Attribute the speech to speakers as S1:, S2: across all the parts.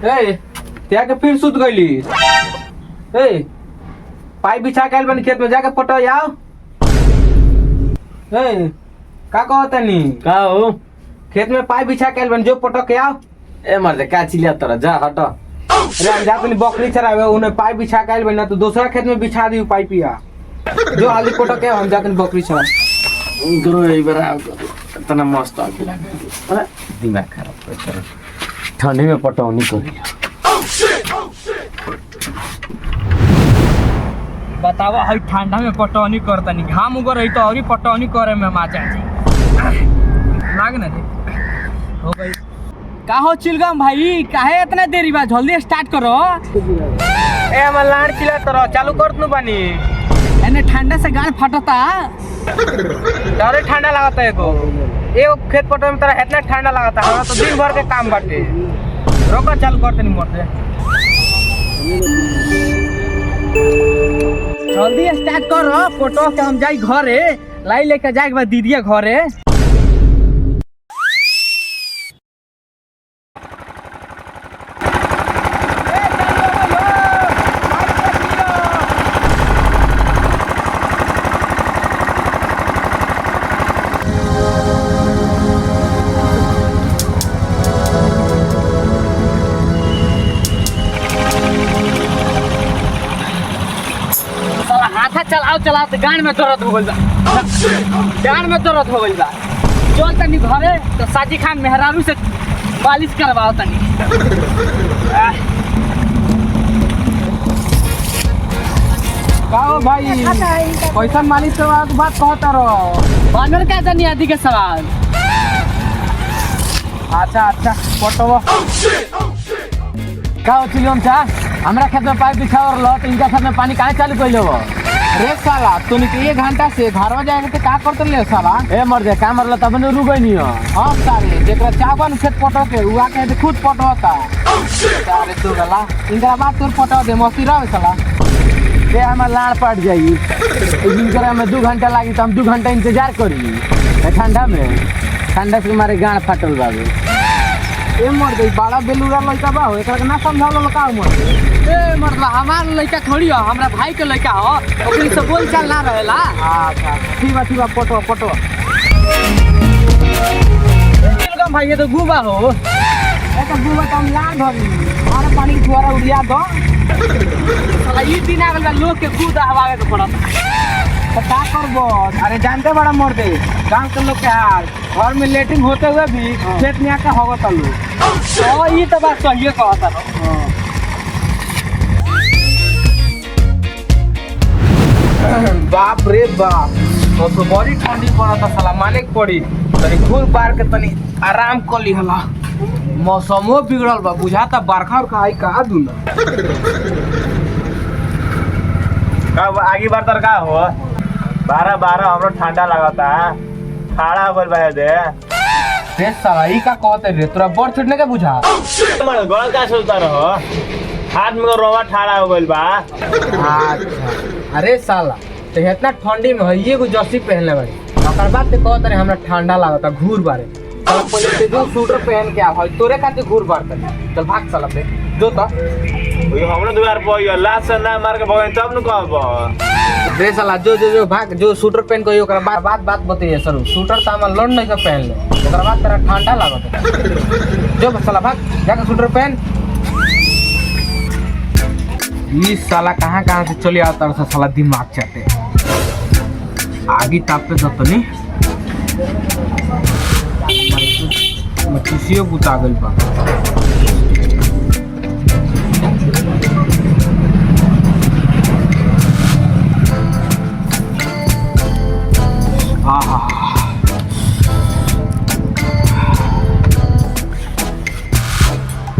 S1: त्या के फिर सुत गईली। पाइप बिछा के बन खेत में जाके पटो आओ। का कहता नी
S2: का हो
S1: खेत में पाइप बिछा के बन जो पटो के आओ।
S2: ए मर्दे का चिल्ला तोरा जा हट।
S1: अरे हम जाते नहीं बकरी चरावे उन्हें पाइप बिछा के बन ना तो दूसरा खेत में बिछा दी पाइपिया जो हाली पटो के हम जाते बकरी चरा
S2: करो यही बरा इतना मस्त आके लगा दिमाग खराब कर ठंडी में पटौनी करी।
S3: बतावा हई ठंडा में पटौनी करतनी घाम उगर रही तो और पटौनी करे में मजा लाग ना दे हो गई। का हो चिलगम भाई काहे इतना देरी बा जल्दी स्टार्ट करो।
S1: ए हम लाड़ चिल्ला तोरा चालू करत नु बानी
S3: एने ठंडा से गाड़ फटता
S1: डरे ठंडा लागता है एगो खेत पटो में तेरा इतना ठंडा लागता है तो दिन भर के काम बाटे रोका चालू करते नहीं मोटे
S3: जल्दी स्टार्ट करो फोटो के हम जाई घरे लाई लेके जाए के बाद दीदिया घरे। चलाओ चलाओ तो गाड़ में दर्द हो गइल बा गाड़ में दर्द हो गइल बा चल तनी घरे तो साजी खान मेहरारू से मालिश करवाओ तनी।
S1: काओ भाई पैसा मालिश करवा के बात कहता रहो
S3: बानर का जानी आदि के सवाल।
S1: अच्छा फोटो
S2: का हो चिलियम चा हमरा खेत में पाइप बिछा और लो तो इनका खेत में पानी काहे चालू कइलो हो।
S1: रे साला तू निकल 1 घंटा से घर में जाएंगे तो का करते ले साला।
S2: ए मर्दे का मरला तब ने रुकै नहीं हो।
S1: हां साले जेकरा चावन खेत पटो के हुआ के खुद पटोता साले तू गला इनका बात तोर पटो दे मस्ती रह साला
S2: ए हम लाड़ पड़ जाई इनकरा में 2 घंटा लागी तो हम 2 घंटा इंतजार करी ठंडा से मारे गाड़ फाटल बाबू।
S1: ए मर गई बड़ा बेलूरा लड़का बा हो एकरा के ना समझावलो का मर
S3: ए मतलब हमार लड़का थोड़ी हो हमरा भाई के लड़का हो ओकरी से बोल चाल ना रहेला।
S1: अच्छा ठीक बा पटो
S3: चिलगम भाई ये तो गुबा हो
S1: ए तो गुबा कम ला धरी मारे पानी के फुहारा उड़िया दो
S3: साला ई दिन आ गइल लोग के खुद हवावे के पड़त
S1: तो का करबो। अरे जानते बड़ा मर दे गांव के लोग के हाल घर में लेटिंग होते हुए भी खेत में आके होगा तलू
S3: तो ई तो बात सही कहता हो।
S1: बाप रे बाप तो बड़ी ठंडी पड़ता साला मालिक पड़ी तनी घूर पार के तनी आराम कर ली हला मौसमो बिगड़ल बा बुझाता बरखा और खाई का दूना
S4: कब आगे बार तर का हो 12 हमरो ठंडा लगाता खाड़ा बोल भाई दे
S1: रे साला ई का कहते रे तोरा बड़ छुटने के बुझा
S4: मन गल का सोचता रहो हाथ में रोवा ठाड़ा हो गइल बा।
S1: अच्छा अरे साला तो इतना ठंडी में हइये को जर्सी पहनले बाड़ी ओकर बाद ते कहत रे हमरा ठंडा लागता घूर बारे साला पहले से जो स्वेटर पहन के आ भाई तोरे खातिर घूर बारता चल भाग साला बे जो तो
S4: ओई हमरो दुआर पर लाश से ना मार के भगन तब न कहब
S1: रे साला जो भाग जो स्वेटर पहन के ओकरा बात बताइए सर स्वेटर त हम लड़ नहीं के पहन ले ओकरा बाद तेरा ठंडा लागत जो साला भाग जाके स्वेटर पहन। ये साला कहाँ से चले आता है साला दिमाग चाहते आगे तापते तो नहीं किसियो बुता गइल बा।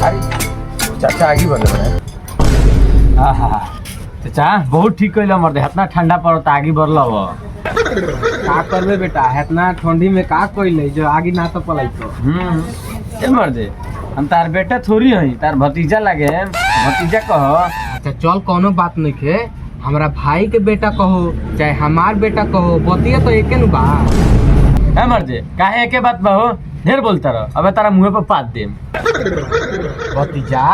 S1: अरे चाचा आगे बढ़ रहे हैं।
S2: चाचा बहुत ठीक कहला मर्दे इतना ठंडा पड़ता आगे बढ़ला हो
S1: का करबे बेटा इतना ठंडी में का कइले जो आगे ना तो पलाई तो
S2: ए मर्दे हम तार बेटा थोड़ी हई तार भतीजा लागे भतीजा कहो।
S1: अच्छा चल कोनो बात नहीं के हमरा भाई के बेटा कहो चाहे हमार बेटा कहो बतिया तो एके न बा।
S2: ए मर्दे काहे एके बात बा हो ढेर बोलता रह, अबे तारा मुंह पे पात देम।
S1: भतीजा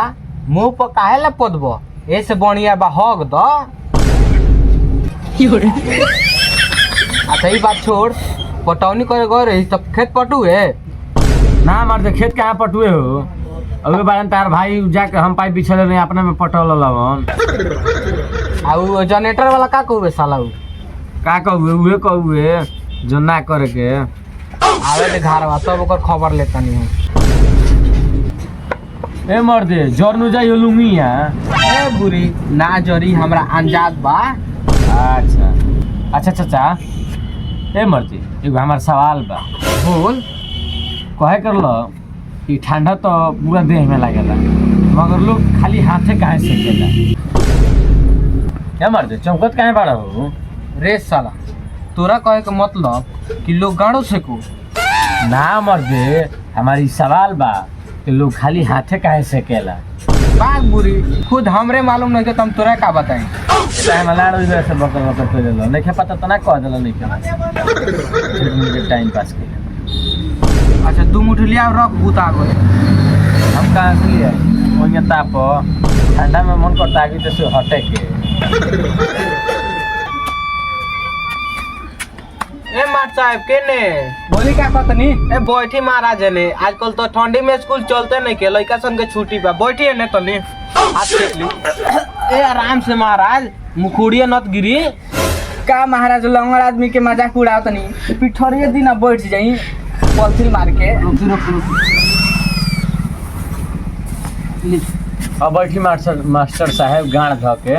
S1: मुंह पर काहे ला पोदबो, ऐसे बढ़िया बा हग द। अच्छा ई बात छोड़, पटौनी करे गए रही तब खेत पटुए?
S2: ना मर्द, खेत कहाँ पटुए हो? अबे बारन तार भाई जाके हम पाइप बिछले नहीं अपना में पटौल लवन।
S1: आ जनरेटर वाला का कहबे साला उ?
S2: का कहू उहे कहू जो ना करे के
S1: आवे दे घर बा तब ओकर खबर लेता नहीं हम।
S2: ए मर्दे जरनु जाई लुंगिया।
S1: ए बुरी ना जरी हमरा अंजाद बा।
S2: अच्छा अच्छा चाचा, ए मर्दे एगो हमार सवाल बा।
S1: बोल।
S2: कहे कर लो कि ठंडा तो पूरा देह में लागेला, मगर लोग खाली हाथे काहे सेकेला? क्या मर्दे चौकत काहे बाड़ा हो?
S1: रे साला तोरा कहे के मतलब कि लोग गाड़ो से को?
S2: ना मर्दे, हमारी सवाल बा कि लोग खाली हाथे काहे सेकेला?
S1: बाग बुरी खुद हमरे मालूम नहीं तो हम तोरा का बताएं।
S2: चाहे मलाड़ इधर से बकर बकर तो ले लो, नहीं पता तो ना कह देला, नहीं के टाइम पास के।
S1: अच्छा तू मुठलिया रख बूता गए।
S2: हम कहाँ से लिए ओइया ताप ठंडा में मन करता है कि तो हटे के।
S1: ए मार साहब केने
S3: बोली क्या पत्नी?
S1: ए बैठी महाराज ने, आजकल तो ठंडी में स्कूल चलते नहीं के, लड़का सन के छुट्टी बा। बैठी है ने तनी हाथ टेक ली। ए आराम से महाराज, मुखुड़िया नत गिरी।
S3: का महाराज लंगड़ आदमी के मजाक उड़ाओ तनी, पिठोरिए दिन अब बैठ जाई पॉलिथीन मार के।
S2: अब बैठी मास्टर साहब गाड़ ध के।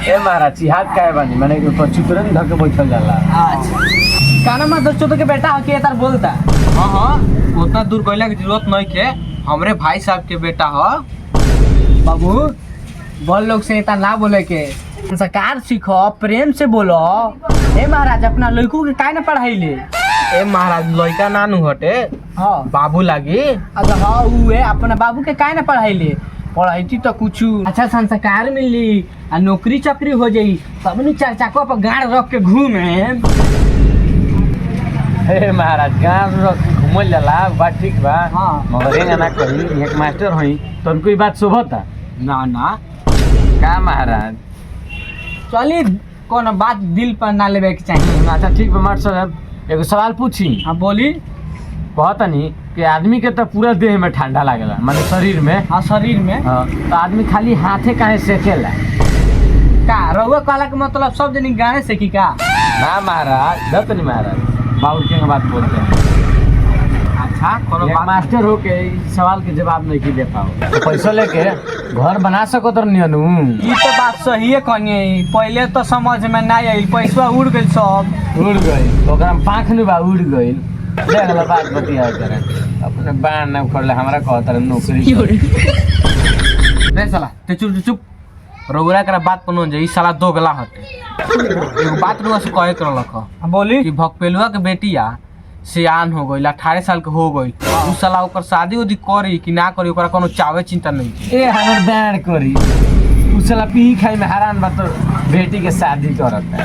S2: ए महाराज चिहात काहे बानी, माने कि ऊपर चुतरन ध के बैठल जाला।
S3: अच्छा काना मत दोस्तों तो के बेटा हो के तार बोलता।
S1: हाँ हाँ उतना दूर गइला की जरूरत नहीं के, हमरे भाई साहब के बेटा हो।
S3: बाबू बोल लोग से इतना ना बोले के, संस्कार सीखो, प्रेम से बोलो। ए महाराज अपना लड़कों के काहे ना पढ़ाई ले?
S1: ए महाराज लड़का नानू हटे,
S3: हाँ
S1: बाबू लागी।
S3: अच्छा हाँ उहे अपना बाबू के काहे ना पढ़ाई ले? पढ़ाई तो कुछ अच्छा संस्कार मिली आ नौकरी चाकरी हो जाई, तब नु चार चाको पर गाड़ रख के घूमे।
S2: हे महाराज गाँव घूमल जाला बात ठीक बा,
S3: हाँ।
S2: मगर एंगा ना कही एक मास्टर हई तो उनको ई बात शोभता
S1: ना ना
S2: का महाराज?
S3: चली कोनो बात दिल पर ना लेवे के चाहिए।
S2: अच्छा ठीक बा मास्टर साहब, एगो सवाल पूछी।
S3: हाँ बोली।
S2: कहतनी कि आदमी के तो पूरा देह में ठंडा लागेला, माने शरीर में।
S3: हाँ शरीर में।
S2: हाँ, तो आदमी खाली हाथे काहे सेकेला?
S3: का रउआ कहला के मतलब सब जनी गाने से की का?
S2: ना महाराज दत नहीं महाराज, बाबू के बात बोलते हैं।
S1: अच्छा कोनो
S2: एक
S1: बात
S2: मास्टर हो के इस सवाल के जवाब नहीं की दे पाओ, तो पैसा लेके घर बना सको तो नहीं अनु?
S3: ये तो बात सही है कहनी, पहले तो समझ में ना आई, पैसा उड़ गई सब।
S2: उड़ गई ओकरा में पाँख नहीं बा, उड़ गई। देख लो बात बतिया करे अपने बाण ना उखड़ले, हमरा कहता नौकरी।
S1: रे साला ते चुप चुप रउरा करा बात पनो जे ई साला दोगला हटे। एगो बात रुआ से कहे कर लख
S3: हाँ बोली।
S1: कि भकपेलुआ के बेटिया सियान हो गइल, 18 साल के हो गइल, उ साला ओकर शादी उदी करी कि ना करी ओकरा कोनो चावे चिंता नहीं।
S2: ए हमर दान करी उसला पी खाई में हैरान बा, तो बेटी के शादी करता है।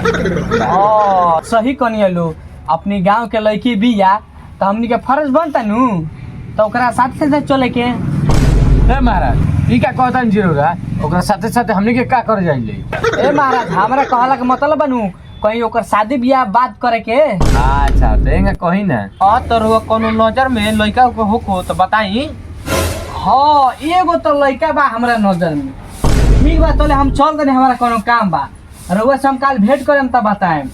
S3: ओ सही कहनी लो, अपनी गांव के लड़की बिया तो हमनी के फर्ज बनता नु, तो ओकरा साथ साथ चले के।
S2: ए महाराज ई का कहता जीरोगा, ओकरा साथे साथे हमनी के का कर जाइले?
S3: ए महाराज हमरा कहला के मतलब बनू कहीं ओकर शादी बियाह बात करे के।
S2: अच्छा तो एंगा कही ना।
S1: तो रुआ कोनो नजर में लड़का को होको तो बताई।
S3: हाँ एगो तो लड़का बा हमरा नजर में। ठीक बा चले हम चल गए, हमारा कोनो काम बा, रउआ से हम काल भेंट करम तब बताएम।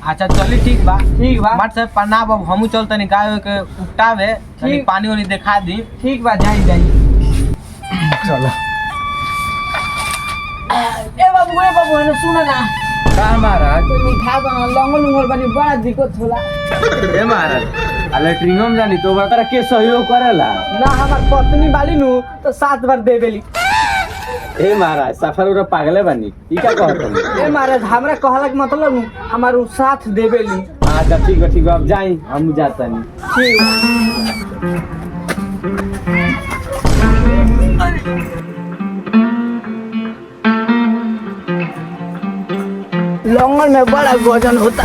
S1: अच्छा चली ठीक बा।
S3: ठीक बा
S1: माट से प्रणाम, अब हमू चलते नहीं गाय के उपटावे, तनी
S3: ठीक।
S1: पानी वानी दिखा दी।
S3: ठीक बा जाई जाई।
S2: चलो
S3: ए बाबू है सुन ना,
S2: का महाराज?
S3: कोई मिठा बना लंगल उंगल बनी बड़ा दिक्कत होला।
S2: ए महाराज लेटरिंगो में जानी तो बकरा के सहयोग करेला?
S3: ना हमार पत्नी बाली नु तो 7 बार दे बेली।
S2: ए महाराज सफर उरा पागले बनी ई का कहत?
S3: ए महाराज हमरा कहला के मतलब नु हमार उ साथ दे बेली।
S2: अच्छा ठीक है अब जाई, हम जाता नहीं।
S3: ठीक लंगल में बड़ा वजन होता।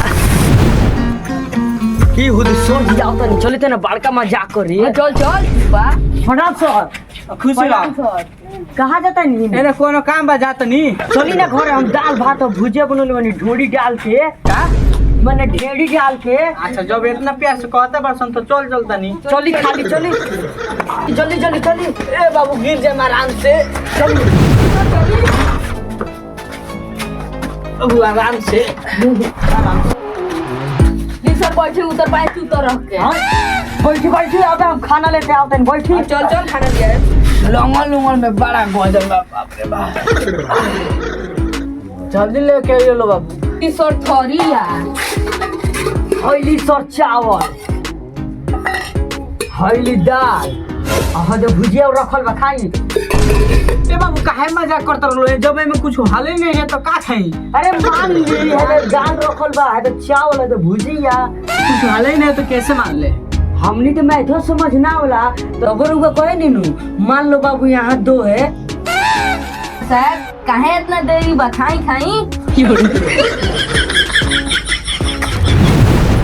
S3: की हुद सोच जाओ तनी चले थे ना बड़का मजाक करी
S5: चल चल बा
S3: प्रणाम सर खुश रहो कहाँ जाता नहीं
S1: एने कोनो काम बा जात नी
S3: चली ना घर हम दाल भात और भुजिया बनल बनी ढोड़ी डाल के
S1: का
S3: मैंने ढेड़ी डाल के
S1: अच्छा जब इतना प्यार से कहते बरसन तो चल चलता नी
S3: चली खाली चली जल्दी जल्दी चली ए बाबू गिर जाए आराम से चली अब आराम से
S5: ये सब बैठे उतर पाए तू तो रख के
S3: बैठी बैठी अब हम खाना लेते आते हैं बैठी
S5: चल चल खाना दिया
S3: लंगल लंगल में बड़ा गजल बा बाप रे बाप जल्दी लेके आइयो लो बाबू
S5: ई सर थोरिया
S3: हईली सर चावल हईली दाल आहा जो भुजिया रखल बा खाई
S1: ए बाबू काहे मजाक करत रहलो जब में कुछ हाले नहीं है तो का खाई
S3: अरे मान ली है दाल रखल बा है तो चावल है तो भुजिया
S1: कुछ हाले नहीं तो कैसे मान ले
S3: हमनी तो मैं तो समझ ना होला तो अगर उगा कहे नीनू मान लो बाबू यहाँ दो है
S5: सर काहे इतना देरी बखाई खाई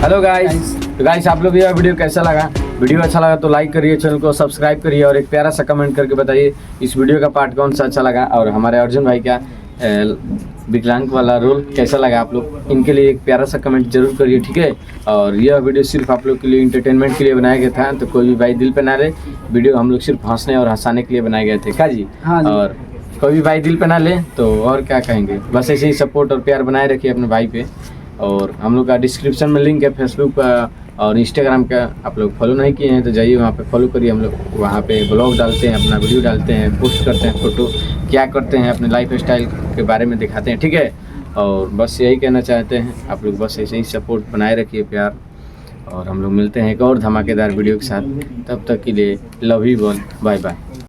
S2: हेलो गाइस, तो गाइस आप लोग ये वीडियो कैसा लगा? वीडियो अच्छा लगा तो लाइक करिए, चैनल को सब्सक्राइब करिए और एक प्यारा सा कमेंट करके बताइए इस वीडियो का पार्ट कौन सा अच्छा लगा और हमारे अर्जुन भाई का विकलांग वाला रोल कैसा लगा आप लोग। इनके लिए एक प्यारा सा कमेंट जरूर करिए, ठीक है। और यह वीडियो सिर्फ आप लोग के लिए इंटरटेनमेंट के लिए बनाया गया था, तो कोई भी भाई दिल पे ना रहे। वीडियो हम लोग सिर्फ हंसने और हंसाने के लिए बनाए गए थे, क्या जी?
S1: हाँ जी।
S2: और कोई भी भाई दिल पे ना ले तो और क्या कहेंगे, बस ऐसे ही सपोर्ट और प्यार बनाए रखिए अपने भाई पे। और हम लोग का डिस्क्रिप्शन में लिंक है फेसबुक और इंस्टाग्राम का, आप लोग फॉलो नहीं किए हैं तो जाइए वहाँ पे फॉलो करिए। हम लोग वहाँ पे ब्लॉग डालते हैं, अपना वीडियो डालते हैं, पोस्ट करते हैं, फोटो क्या करते हैं अपने लाइफ स्टाइल के बारे में दिखाते हैं, ठीक है। और बस यही कहना चाहते हैं, आप लोग बस ऐसे ही सपोर्ट बनाए रखिए, प्यार। और हम लोग मिलते हैं एक और धमाकेदार वीडियो के साथ, तब तक के लिए love you one, bye bye.